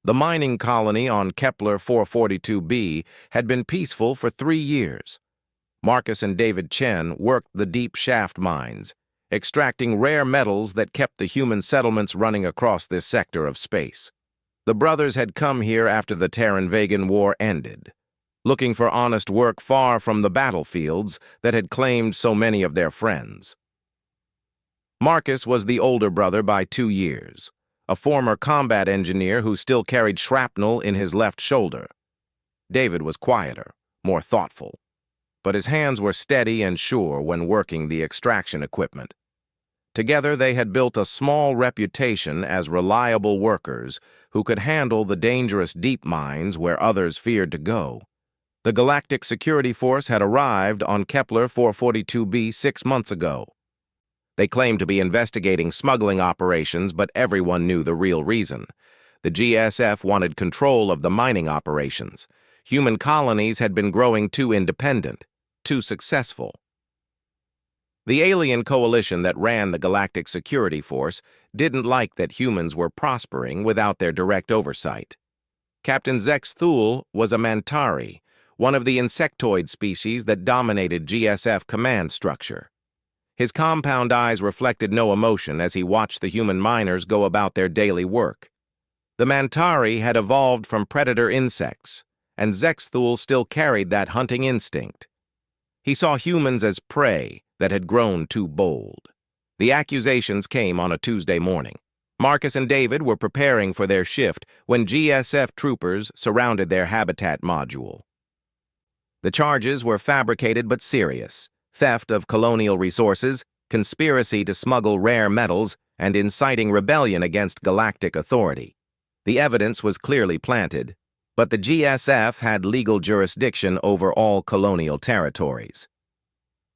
The mining colony on Kepler 442b had been peaceful for 3 years. Marcus and David Chen worked the deep shaft mines, extracting rare metals that kept the human settlements running across this sector of space. The brothers had come here after the Terran-Vegan War ended, looking for honest work far from the battlefields that had claimed so many of their friends. Marcus was the older brother by 2 years, a former combat engineer who still carried shrapnel in his left shoulder. David was quieter, more thoughtful, but his hands were steady and sure when working the extraction equipment. Together they had built a small reputation as reliable workers who could handle the dangerous deep mines where others feared to go. The Galactic Security Force had arrived on Kepler 442b 6 months ago. They claimed to be investigating smuggling operations, but everyone knew the real reason. The GSF wanted control of the mining operations. Human colonies had been growing too independent, too successful. The alien coalition that ran the Galactic Security Force didn't like that humans were prospering without their direct oversight. Captain Zex Thule was a Mantari, one of the insectoid species that dominated GSF command structure. His compound eyes reflected no emotion as he watched the human miners go about their daily work. The Mantari had evolved from predator insects, and Zex Thule still carried that hunting instinct. He saw humans as prey that had grown too bold. The accusations came on a Tuesday morning. Marcus and David were preparing for their shift when GSF troopers surrounded their habitat module. The charges were fabricated but serious: theft of colonial resources, conspiracy to smuggle rare metals, and inciting rebellion against galactic authority. The evidence was clearly planted, but the GSF had legal jurisdiction over all colonial territories.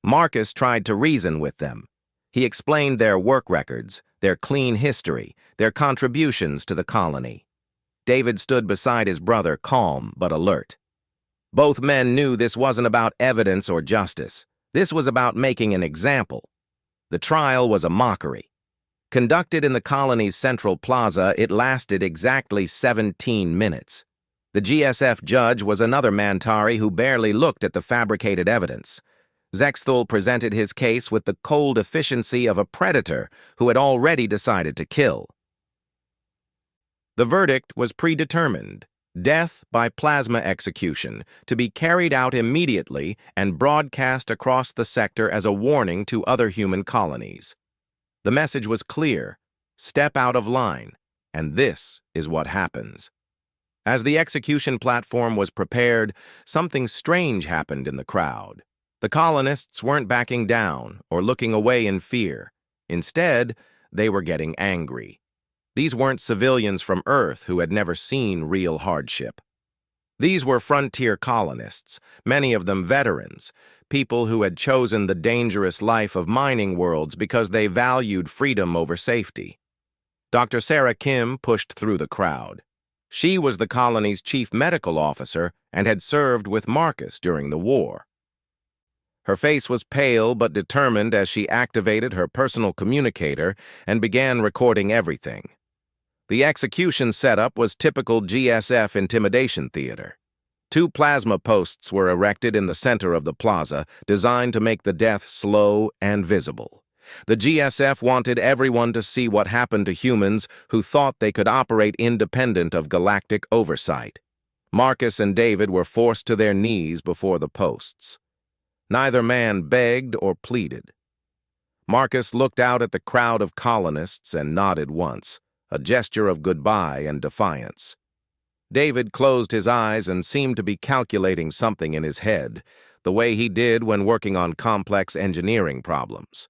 Marcus tried to reason with them. He explained their work records, their clean history, their contributions to the colony. David stood beside his brother, calm but alert. Both men knew this wasn't about evidence or justice. This was about making an example. The trial was a mockery. Conducted in the colony's central plaza, it lasted exactly 17 minutes. The GSF judge was another Mantari who barely looked at the fabricated evidence. Zex Thule presented his case with the cold efficiency of a predator who had already decided to kill. The verdict was predetermined: death by plasma execution, to be carried out immediately and broadcast across the sector as a warning to other human colonies. The message was clear: step out of line, and this is what happens. As the execution platform was prepared, something strange happened in the crowd. The colonists weren't backing down or looking away in fear. Instead, they were getting angry. These weren't civilians from Earth who had never seen real hardship. These were frontier colonists, many of them veterans, people who had chosen the dangerous life of mining worlds because they valued freedom over safety. Dr. Sarah Kim pushed through the crowd. She was the colony's chief medical officer and had served with Marcus during the war. Her face was pale but determined as she activated her personal communicator and began recording everything. The execution setup was typical GSF intimidation theater. 2 plasma posts were erected in the center of the plaza, designed to make the death slow and visible. The GSF wanted everyone to see what happened to humans who thought they could operate independent of galactic oversight. Marcus and David were forced to their knees before the posts. Neither man begged or pleaded. Marcus looked out at the crowd of colonists and nodded once, a gesture of goodbye and defiance. David closed his eyes and seemed to be calculating something in his head, the way he did when working on complex engineering problems.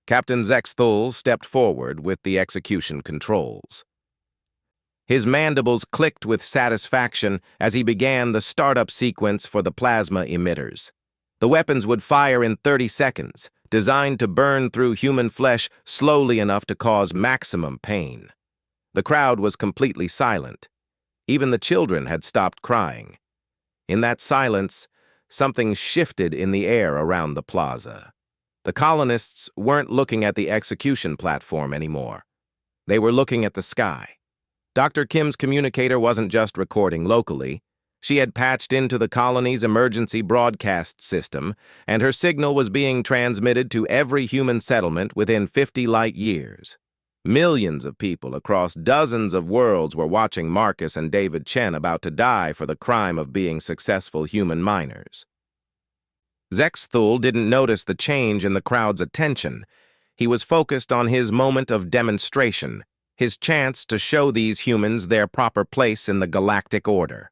Captain Zex Thule stepped forward with the execution controls. His mandibles clicked with satisfaction as he began the startup sequence for the plasma emitters. The weapons would fire in 30 seconds, designed to burn through human flesh slowly enough to cause maximum pain. The crowd was completely silent. Even the children had stopped crying. In that silence, something shifted in the air around the plaza. The colonists weren't looking at the execution platform anymore. They were looking at the sky. Dr. Kim's communicator wasn't just recording locally. She had patched into the colony's emergency broadcast system, and her signal was being transmitted to every human settlement within 50 light years. Millions of people across dozens of worlds were watching Marcus and David Chen about to die for the crime of being successful human miners. Zexthul didn't notice the change in the crowd's attention. He was focused on his moment of demonstration, his chance to show these humans their proper place in the galactic order.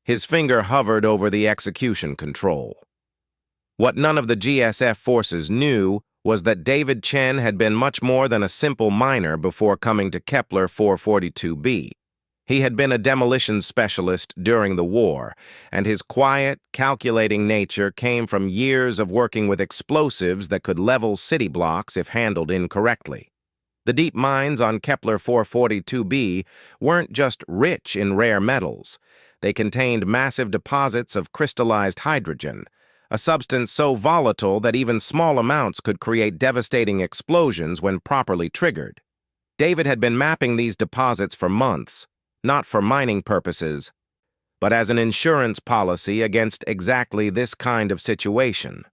His finger hovered over the execution control. What none of the GSF forces knew was that David Chen had been much more than a simple miner before coming to Kepler 442b. He had been a demolition specialist during the war, and his quiet, calculating nature came from years of working with explosives that could level city blocks if handled incorrectly. The deep mines on Kepler 442b weren't just rich in rare metals. They contained massive deposits of crystallized hydrogen, a substance so volatile that even small amounts could create devastating explosions when properly triggered. David had been mapping these deposits for months, not for mining purposes, but as an insurance policy against exactly this kind of situation.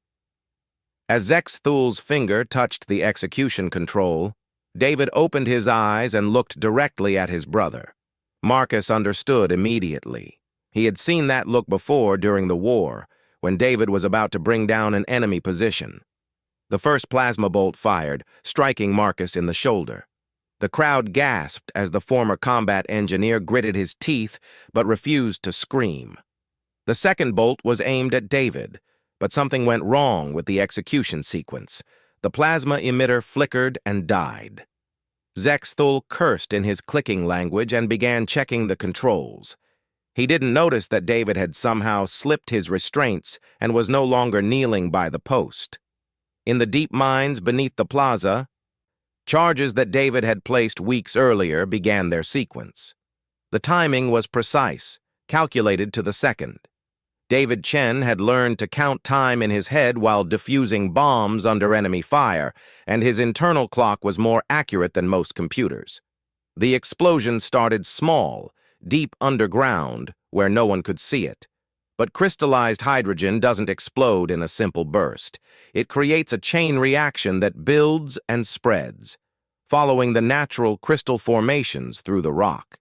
As Zexthul's finger touched the execution control, David opened his eyes and looked directly at his brother. Marcus understood immediately. He had seen that look before during the war, when David was about to bring down an enemy position. The first plasma bolt fired, striking Marcus in the shoulder. The crowd gasped as the former combat engineer gritted his teeth but refused to scream. The second bolt was aimed at David, but something went wrong with the execution sequence. The plasma emitter flickered and died. Zexthul cursed in his clicking language and began checking the controls. He didn't notice that David had somehow slipped his restraints and was no longer kneeling by the post. In the deep mines beneath the plaza, charges that David had placed weeks earlier began their sequence. The timing was precise, calculated to the second. David Chen had learned to count time in his head while defusing bombs under enemy fire, and his internal clock was more accurate than most computers. The explosion started small, deep underground, where no one could see it. But crystallized hydrogen doesn't explode in a simple burst. It creates a chain reaction that builds and spreads, following the natural crystal formations through the rock.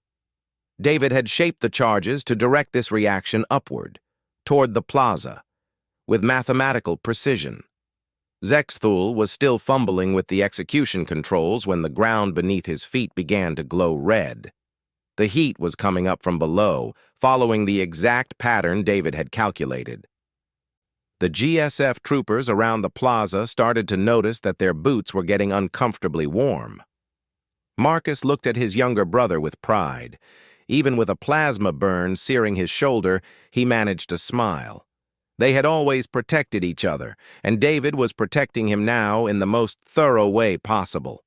David had shaped the charges to direct this reaction upward, toward the plaza, with mathematical precision. Zexthul was still fumbling with the execution controls when the ground beneath his feet began to glow red. The heat was coming up from below, following the exact pattern David had calculated. The GSF troopers around the plaza started to notice that their boots were getting uncomfortably warm. Marcus looked at his younger brother with pride. Even with a plasma burn searing his shoulder, he managed to smile. They had always protected each other, and David was protecting him now in the most thorough way possible.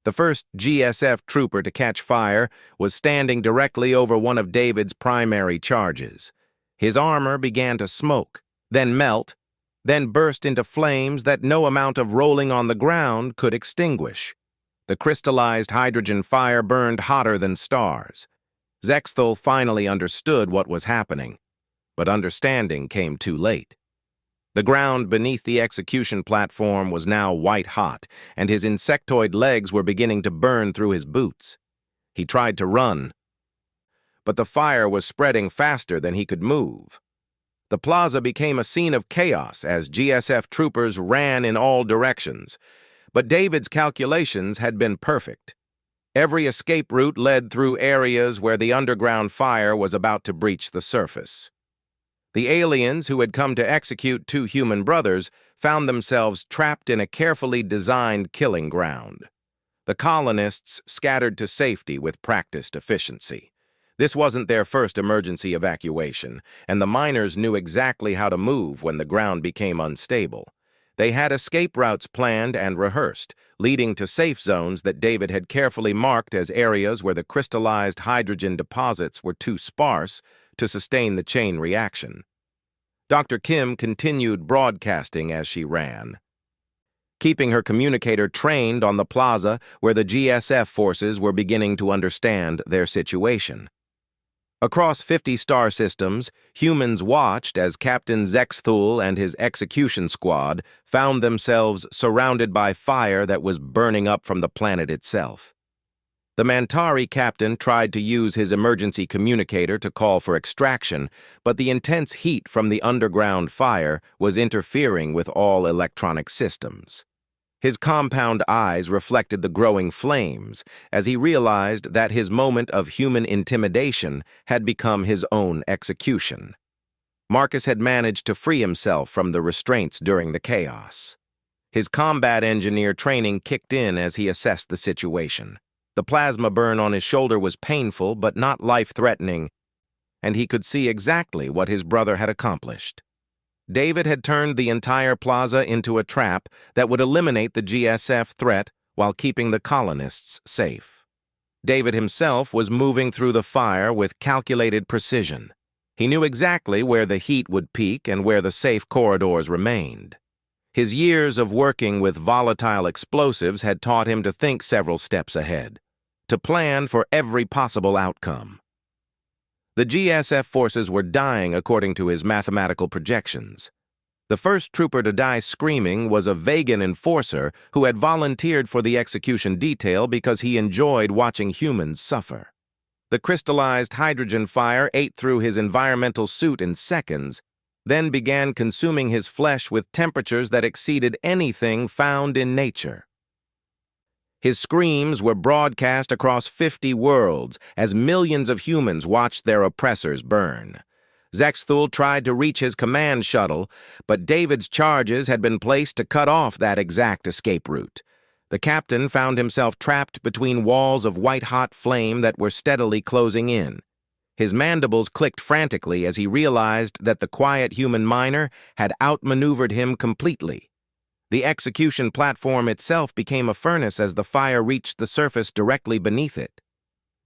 The first GSF trooper to catch fire was standing directly over one of David's primary charges. His armor began to smoke, then melt, then burst into flames that no amount of rolling on the ground could extinguish. The crystallized hydrogen fire burned hotter than stars. Zexthul finally understood what was happening, but understanding came too late. The ground beneath the execution platform was now white-hot, and his insectoid legs were beginning to burn through his boots. He tried to run, but the fire was spreading faster than he could move. The plaza became a scene of chaos as GSF troopers ran in all directions, but David's calculations had been perfect. Every escape route led through areas where the underground fire was about to breach the surface. The aliens who had come to execute two human brothers found themselves trapped in a carefully designed killing ground. The colonists scattered to safety with practiced efficiency. This wasn't their first emergency evacuation, and the miners knew exactly how to move when the ground became unstable. They had escape routes planned and rehearsed, leading to safe zones that David had carefully marked as areas where the crystallized hydrogen deposits were too sparse to sustain the chain reaction. Dr. Kim continued broadcasting as she ran. keeping her communicator trained on the plaza where the GSF forces were beginning to understand their situation. Across 50 star systems, humans watched as Captain Zexthul and his execution squad found themselves surrounded by fire that was burning up from the planet itself. The Mantari captain tried to use his emergency communicator to call for extraction, but the intense heat from the underground fire was interfering with all electronic systems. His compound eyes reflected the growing flames as he realized that his moment of human intimidation had become his own execution. Marcus had managed to free himself from the restraints during the chaos. His combat engineer training kicked in as he assessed the situation. The plasma burn on his shoulder was painful but not life-threatening, and he could see exactly what his brother had accomplished. David had turned the entire plaza into a trap that would eliminate the GSF threat while keeping the colonists safe. David himself was moving through the fire with calculated precision. He knew exactly where the heat would peak and where the safe corridors remained. His years of working with volatile explosives had taught him to think several steps ahead, to plan for every possible outcome. The GSF forces were dying according to his mathematical projections. The first trooper to die screaming was a vegan enforcer who had volunteered for the execution detail because he enjoyed watching humans suffer. The crystallized hydrogen fire ate through his environmental suit in seconds, then began consuming his flesh with temperatures that exceeded anything found in nature. His screams were broadcast across 50 worlds as millions of humans watched their oppressors burn. Zexthul tried to reach his command shuttle, but David's charges had been placed to cut off that exact escape route. The captain found himself trapped between walls of white-hot flame that were steadily closing in. His mandibles clicked frantically as he realized that the quiet human miner had outmaneuvered him completely. The execution platform itself became a furnace as the fire reached the surface directly beneath it.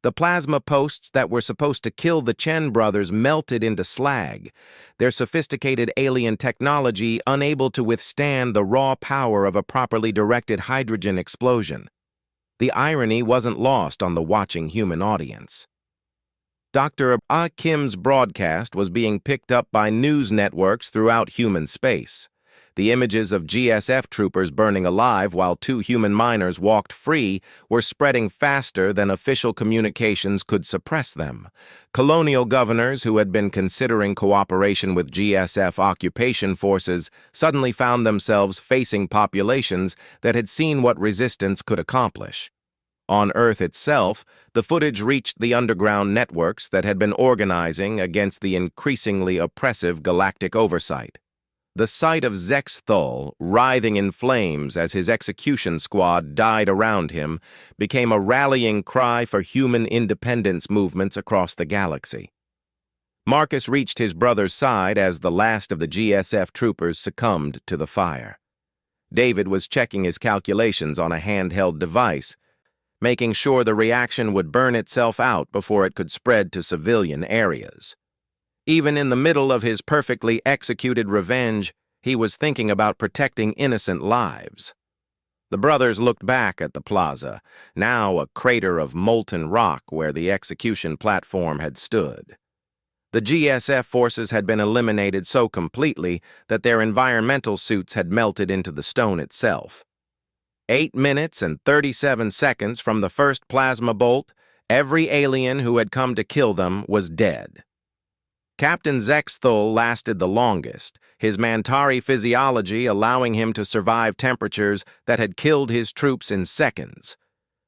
The plasma posts that were supposed to kill the Chen brothers melted into slag, their sophisticated alien technology unable to withstand the raw power of a properly directed hydrogen explosion. The irony wasn't lost on the watching human audience. Dr. Ah Kim's broadcast was being picked up by news networks throughout human space. The images of GSF troopers burning alive while 2 human miners walked free were spreading faster than official communications could suppress them. Colonial governors who had been considering cooperation with GSF occupation forces suddenly found themselves facing populations that had seen what resistance could accomplish. On Earth itself, the footage reached the underground networks that had been organizing against the increasingly oppressive galactic oversight. The sight of Zexthul writhing in flames as his execution squad died around him became a rallying cry for human independence movements across the galaxy. Marcus reached his brother's side as the last of the GSF troopers succumbed to the fire. David was checking his calculations on a handheld device, making sure the reaction would burn itself out before it could spread to civilian areas. Even in the middle of his perfectly executed revenge, he was thinking about protecting innocent lives. The brothers looked back at the plaza, now a crater of molten rock where the execution platform had stood. The GSF forces had been eliminated so completely that their environmental suits had melted into the stone itself. 8 minutes and 37 seconds from the first plasma bolt, every alien who had come to kill them was dead. Captain Zexthul lasted the longest, his Mantari physiology allowing him to survive temperatures that had killed his troops in seconds.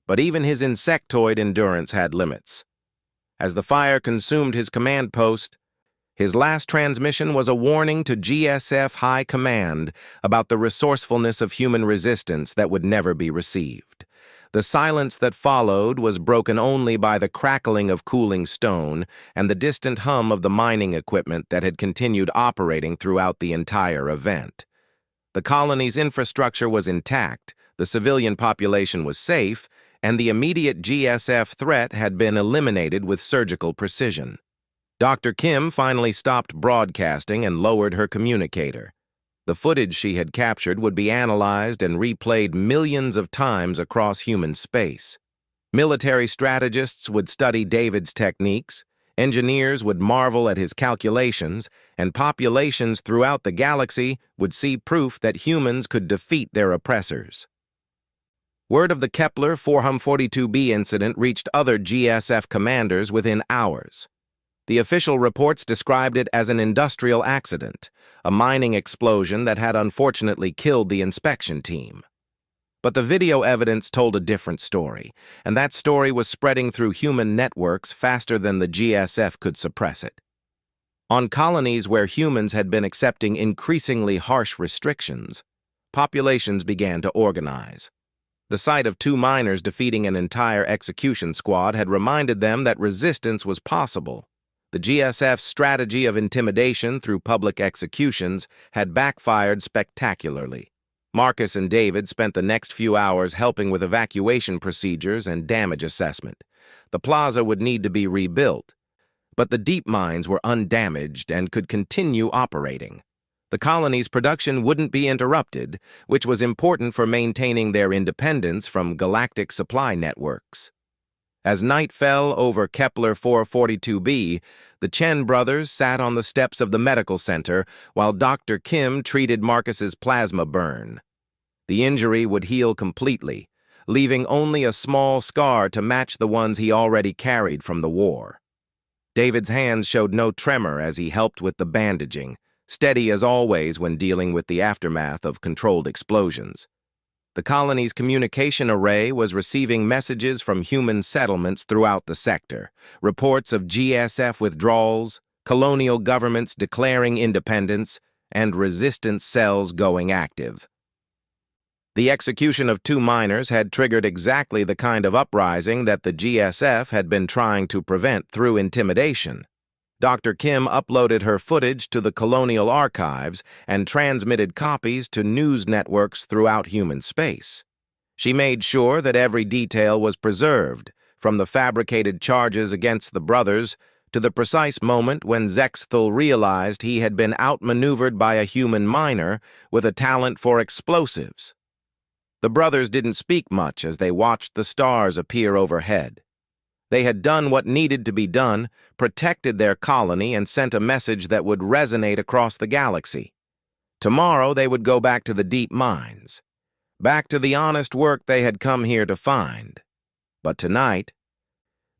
But even his insectoid endurance had limits. As the fire consumed his command post, his last transmission was a warning to GSF High Command about the resourcefulness of human resistance that would never be received. The silence that followed was broken only by the crackling of cooling stone and the distant hum of the mining equipment that had continued operating throughout the entire event. The colony's infrastructure was intact, the civilian population was safe, and the immediate GSF threat had been eliminated with surgical precision. Dr. Kim finally stopped broadcasting and lowered her communicator. The footage she had captured would be analyzed and replayed millions of times across human space. Military strategists would study David's techniques, engineers would marvel at his calculations, and populations throughout the galaxy would see proof that humans could defeat their oppressors. Word of the Kepler 442b incident reached other GSF commanders within hours. The official reports described it as an industrial accident, a mining explosion that had unfortunately killed the inspection team. But the video evidence told a different story, and that story was spreading through human networks faster than the GSF could suppress it. On colonies where humans had been accepting increasingly harsh restrictions, populations began to organize. The sight of 2 miners defeating an entire execution squad had reminded them that resistance was possible. The GSF's strategy of intimidation through public executions had backfired spectacularly. Marcus and David spent the next few hours helping with evacuation procedures and damage assessment. The plaza would need to be rebuilt, but the deep mines were undamaged and could continue operating. The colony's production wouldn't be interrupted, which was important for maintaining their independence from galactic supply networks. As night fell over Kepler 442b, the Chen brothers sat on the steps of the medical center while Dr. Kim treated Marcus's plasma burn. The injury would heal completely, leaving only a small scar to match the ones he already carried from the war. David's hands showed no tremor as he helped with the bandaging, steady as always when dealing with the aftermath of controlled explosions. The colony's communication array was receiving messages from human settlements throughout the sector, reports of GSF withdrawals, colonial governments declaring independence, and resistance cells going active. The execution of 2 miners had triggered exactly the kind of uprising that the GSF had been trying to prevent through intimidation. Dr. Kim uploaded her footage to the colonial archives and transmitted copies to news networks throughout human space. She made sure that every detail was preserved, from the fabricated charges against the brothers to the precise moment when Zexthal realized he had been outmaneuvered by a human miner with a talent for explosives. The brothers didn't speak much as they watched the stars appear overhead. They had done what needed to be done, protected their colony, and sent a message that would resonate across the galaxy. Tomorrow they would go back to the deep mines, back to the honest work they had come here to find. But tonight,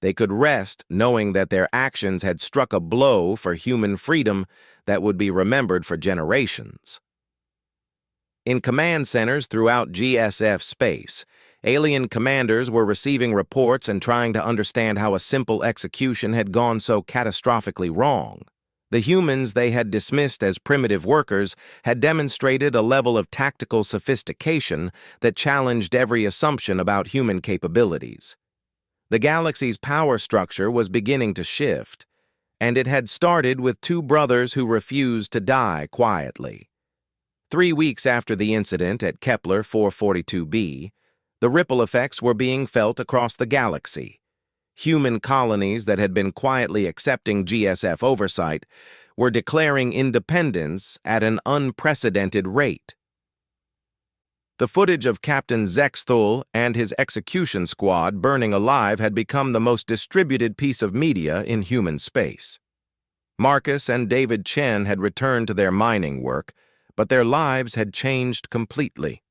they could rest knowing that their actions had struck a blow for human freedom that would be remembered for generations. In command centers throughout GSF space, alien commanders were receiving reports and trying to understand how a simple execution had gone so catastrophically wrong. The humans they had dismissed as primitive workers had demonstrated a level of tactical sophistication that challenged every assumption about human capabilities. The galaxy's power structure was beginning to shift, and it had started with 2 brothers who refused to die quietly. 3 weeks after the incident at Kepler 442b, the ripple effects were being felt across the galaxy. Human colonies that had been quietly accepting GSF oversight were declaring independence at an unprecedented rate. The footage of Captain Zexthal and his execution squad burning alive had become the most distributed piece of media in human space. Marcus and David Chen had returned to their mining work, but their lives had changed completely.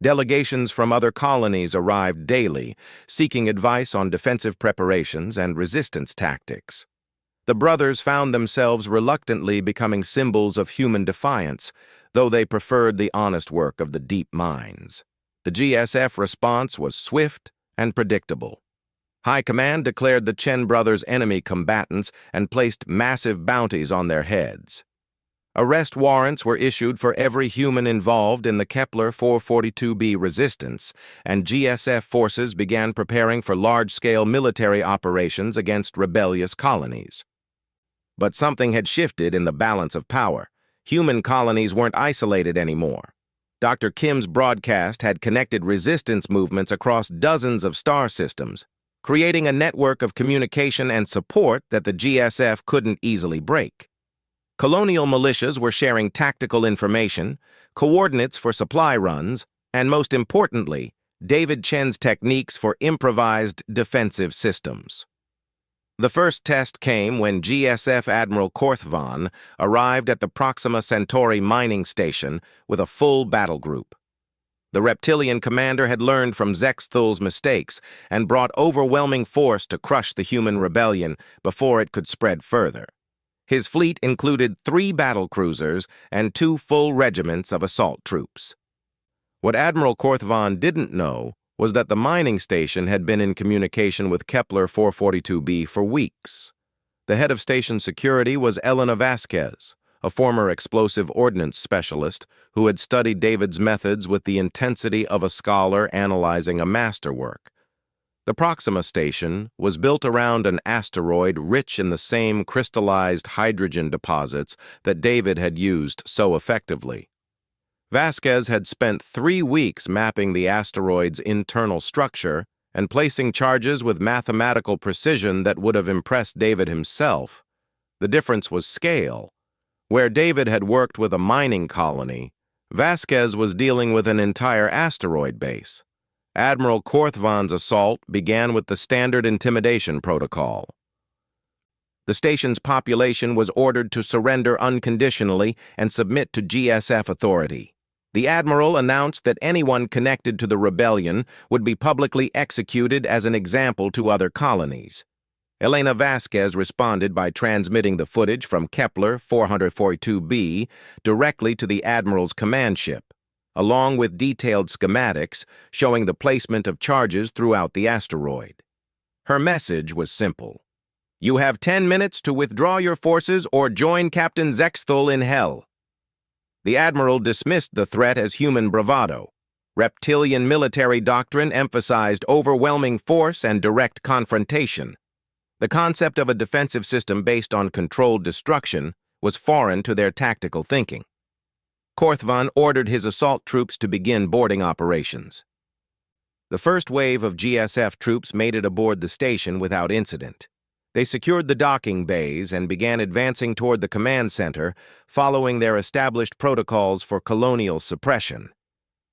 Delegations from other colonies arrived daily, seeking advice on defensive preparations and resistance tactics. The brothers found themselves reluctantly becoming symbols of human defiance, though they preferred the honest work of the deep mines. The GSF response was swift and predictable. High Command declared the Chen brothers enemy combatants and placed massive bounties on their heads. Arrest warrants were issued for every human involved in the Kepler 442b resistance, and GSF forces began preparing for large-scale military operations against rebellious colonies. But something had shifted in the balance of power. Human colonies weren't isolated anymore. Dr. Kim's broadcast had connected resistance movements across dozens of star systems, creating a network of communication and support that the GSF couldn't easily break. Colonial militias were sharing tactical information, coordinates for supply runs, and most importantly, David Chen's techniques for improvised defensive systems. The first test came when GSF Admiral Korthvan arrived at the Proxima Centauri mining station with a full battle group. The reptilian commander had learned from Zexthul's mistakes and brought overwhelming force to crush the human rebellion before it could spread further. His fleet included 3 battle cruisers and 2 full regiments of assault troops. What Admiral Korthvan didn't know was that the mining station had been in communication with Kepler 442b for weeks. The head of station security was Elena Vasquez, a former explosive ordnance specialist who had studied David's methods with the intensity of a scholar analyzing a masterwork. The Proxima station was built around an asteroid rich in the same crystallized hydrogen deposits that David had used so effectively. Vasquez had spent 3 weeks mapping the asteroid's internal structure and placing charges with mathematical precision that would have impressed David himself. The difference was scale. Where David had worked with a mining colony, Vasquez was dealing with an entire asteroid base. Admiral Korthvan's assault began with the standard intimidation protocol. The station's population was ordered to surrender unconditionally and submit to GSF authority. The admiral announced that anyone connected to the rebellion would be publicly executed as an example to other colonies. Elena Vasquez responded by transmitting the footage from Kepler 442b directly to the admiral's command ship, along with detailed schematics showing the placement of charges throughout the asteroid. Her message was simple. You have 10 minutes to withdraw your forces or join Captain Zexthul in hell. The admiral dismissed the threat as human bravado. Reptilian military doctrine emphasized overwhelming force and direct confrontation. The concept of a defensive system based on controlled destruction was foreign to their tactical thinking. Korthvan ordered his assault troops to begin boarding operations. The first wave of GSF troops made it aboard the station without incident. They secured the docking bays and began advancing toward the command center, following their established protocols for colonial suppression.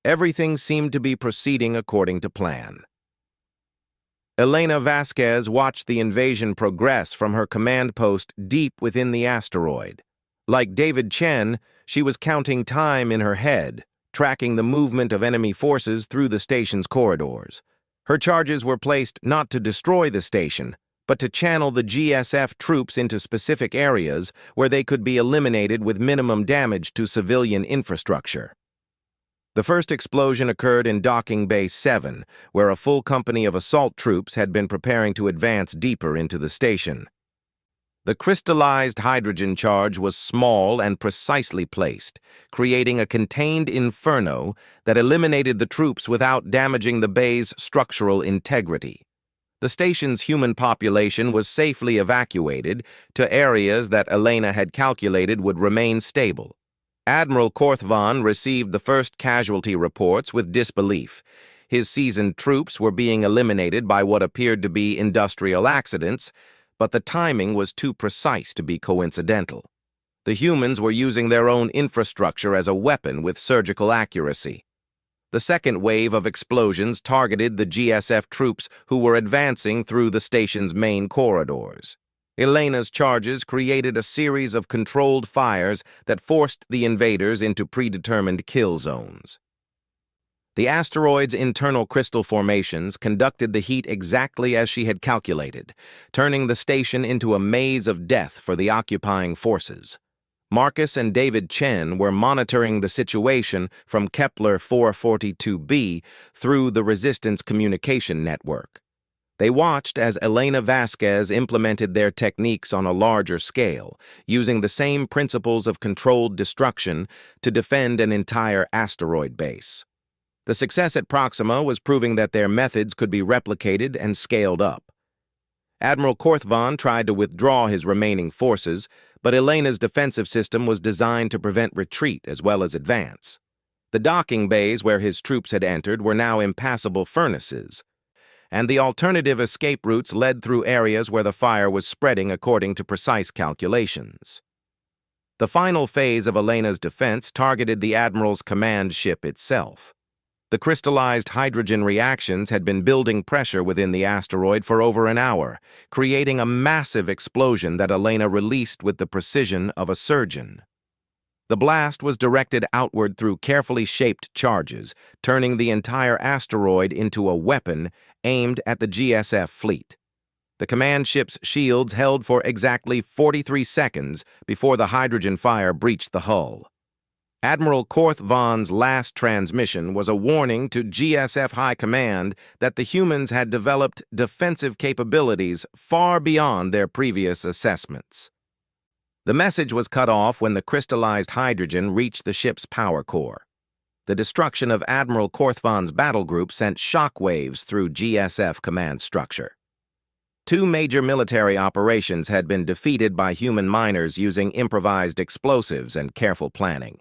Everything seemed to be proceeding according to plan. Elena Vasquez watched the invasion progress from her command post deep within the asteroid. Like David Chen, she was counting time in her head, tracking the movement of enemy forces through the station's corridors. Her charges were placed not to destroy the station, but to channel the GSF troops into specific areas where they could be eliminated with minimum damage to civilian infrastructure. The first explosion occurred in Docking Bay 7, where a full company of assault troops had been preparing to advance deeper into the station. The crystallized hydrogen charge was small and precisely placed, creating a contained inferno that eliminated the troops without damaging the bay's structural integrity. The station's human population was safely evacuated to areas that Elena had calculated would remain stable. Admiral Korthvan received the first casualty reports with disbelief. His seasoned troops were being eliminated by what appeared to be industrial accidents, but the timing was too precise to be coincidental. The humans were using their own infrastructure as a weapon with surgical accuracy. The second wave of explosions targeted the GSF troops who were advancing through the station's main corridors. Elena's charges created a series of controlled fires that forced the invaders into predetermined kill zones. The asteroid's internal crystal formations conducted the heat exactly as she had calculated, turning the station into a maze of death for the occupying forces. Marcus and David Chen were monitoring the situation from Kepler 442b through the Resistance communication network. They watched as Elena Vasquez implemented their techniques on a larger scale, using the same principles of controlled destruction to defend an entire asteroid base. The success at Proxima was proving that their methods could be replicated and scaled up. Admiral Korthvan tried to withdraw his remaining forces, but Elena's defensive system was designed to prevent retreat as well as advance. The docking bays where his troops had entered were now impassable furnaces, and the alternative escape routes led through areas where the fire was spreading according to precise calculations. The final phase of Elena's defense targeted the Admiral's command ship itself. The crystallized hydrogen reactions had been building pressure within the asteroid for over an hour, creating a massive explosion that Elena released with the precision of a surgeon. The blast was directed outward through carefully shaped charges, turning the entire asteroid into a weapon aimed at the GSF fleet. The command ship's shields held for exactly 43 seconds before the hydrogen fire breached the hull. Admiral Korth Vaughn's last transmission was a warning to GSF High Command that the humans had developed defensive capabilities far beyond their previous assessments. The message was cut off when the crystallized hydrogen reached the ship's power core. The destruction of Admiral Korth Vaughn's battle group sent shockwaves through GSF command structure. Two major military operations had been defeated by human miners using improvised explosives and careful planning.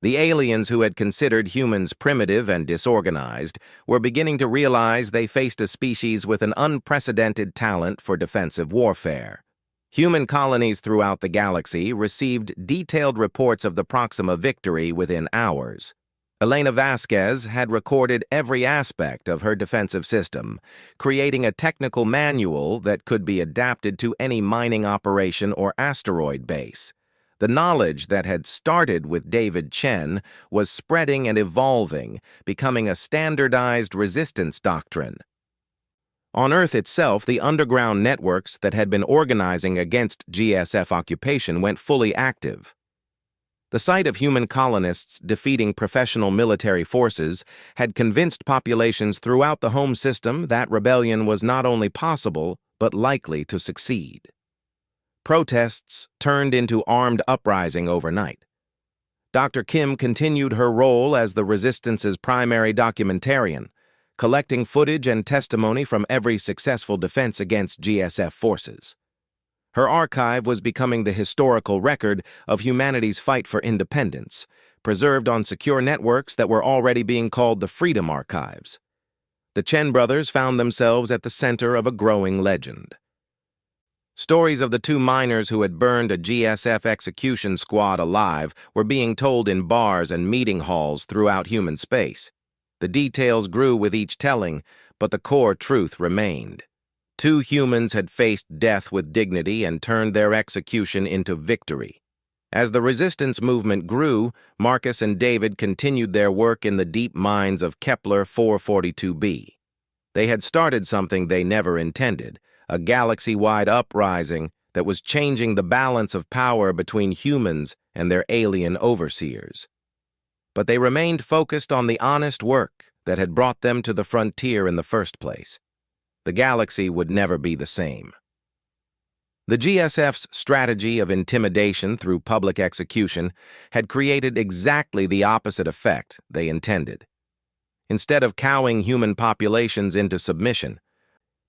The aliens who had considered humans primitive and disorganized were beginning to realize they faced a species with an unprecedented talent for defensive warfare. Human colonies throughout the galaxy received detailed reports of the Proxima victory within hours. Elena Vasquez had recorded every aspect of her defensive system, creating a technical manual that could be adapted to any mining operation or asteroid base. The knowledge that had started with David Chen was spreading and evolving, becoming a standardized resistance doctrine. On Earth itself, the underground networks that had been organizing against GSF occupation went fully active. The sight of human colonists defeating professional military forces had convinced populations throughout the home system that rebellion was not only possible, but likely to succeed. Protests turned into armed uprising overnight. Dr. Kim continued her role as the Resistance's primary documentarian, collecting footage and testimony from every successful defense against GSF forces. Her archive was becoming the historical record of humanity's fight for independence, preserved on secure networks that were already being called the Freedom Archives. The Chen brothers found themselves at the center of a growing legend. Stories of the two miners who had burned a GSF execution squad alive were being told in bars and meeting halls throughout human space. The details grew with each telling, but the core truth remained. Two humans had faced death with dignity and turned their execution into victory. As the resistance movement grew, Marcus and David continued their work in the deep mines of Kepler 442b. They had started something they never intended, a galaxy-wide uprising that was changing the balance of power between humans and their alien overseers. But they remained focused on the honest work that had brought them to the frontier in the first place. The galaxy would never be the same. The GSF's strategy of intimidation through public execution had created exactly the opposite effect they intended. Instead of cowing human populations into submission,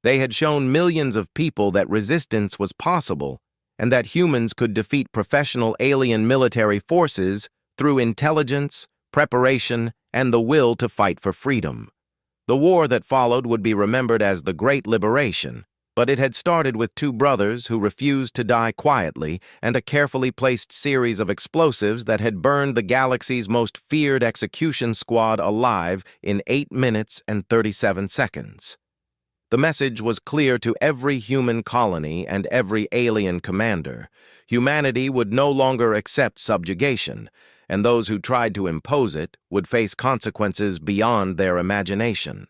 they had shown millions of people that resistance was possible and that humans could defeat professional alien military forces through intelligence, preparation, and the will to fight for freedom. The war that followed would be remembered as the Great Liberation, but it had started with two brothers who refused to die quietly and a carefully placed series of explosives that had burned the galaxy's most feared execution squad alive in 8 minutes and 37 seconds. The message was clear to every human colony and every alien commander. Humanity would no longer accept subjugation, and those who tried to impose it would face consequences beyond their imagination.